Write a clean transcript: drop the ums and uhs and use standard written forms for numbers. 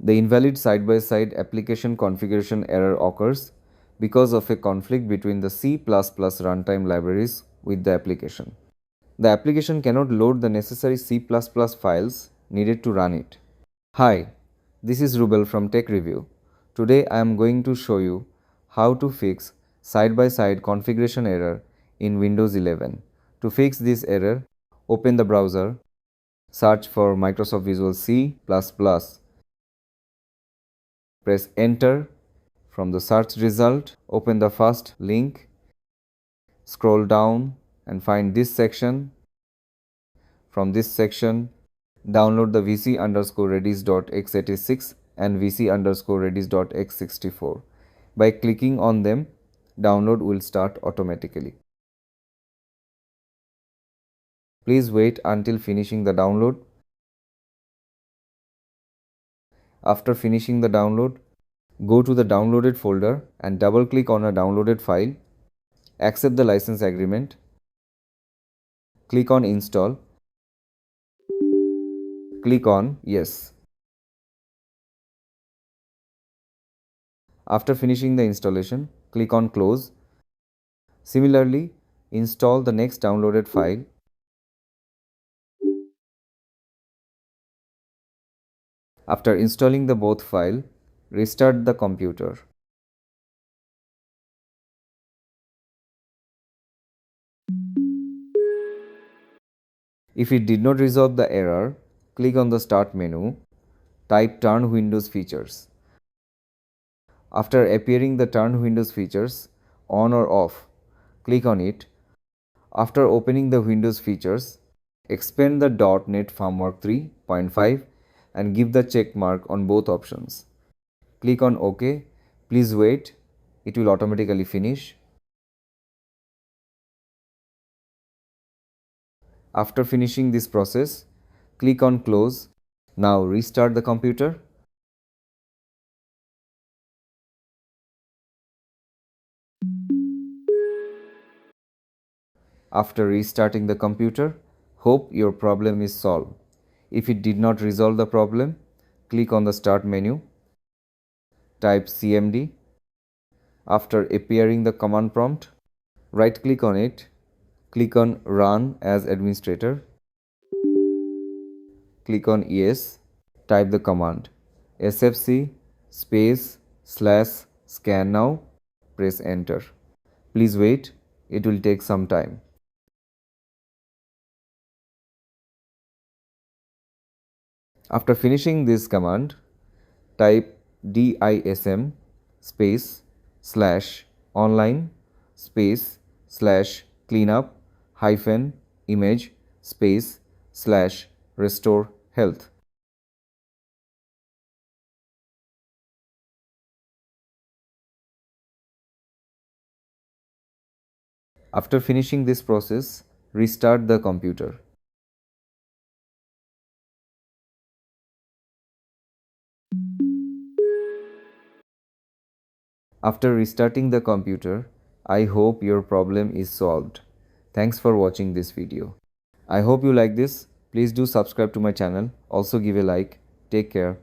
The invalid side-by-side application configuration error occurs because of a conflict between the C++ runtime libraries with the application. The application cannot load the necessary C++ files needed to run it. Hi, this is Rubel from Tech Review. Today I am going to show you how to fix side-by-side configuration error in Windows 11. To fix this error, open the browser, search for Microsoft Visual C++, press enter. From the search result, open the first link, scroll down and find this section. From this section, download the vc_redis.x86 and vc_redis.x64. By clicking on them, download will start automatically. Please wait until finishing the download. After finishing the download, go to the downloaded folder and double-click on a downloaded file. Accept the license agreement. Click on Install. Click on Yes. After finishing the installation, click on Close. Similarly, install the next downloaded file. After installing the both file, restart the computer. If it did not resolve the error, click on the Start menu, type Turn Windows Features. After appearing the Turn Windows Features on or off, click on it. After opening the Windows features, expand the .NET Framework 3.5 and give the check mark on both options. Click on OK. Please wait. It will automatically finish. After finishing this process, click on Close. Now restart the computer. After restarting the computer, hope your problem is solved. If it did not resolve the problem, click on the Start menu, type cmd. After appearing the command prompt, right-click on it, click on Run as Administrator, click on Yes, type the command sfc /scan now, press enter. Please wait, it will take some time. After finishing this command, type DISM /online /cleanup -image /restore health. After finishing this process, restart the computer. After restarting the computer, I hope your problem is solved. Thanks for watching this video. I hope you like this. Please do subscribe to my channel. Also give a like. Take care.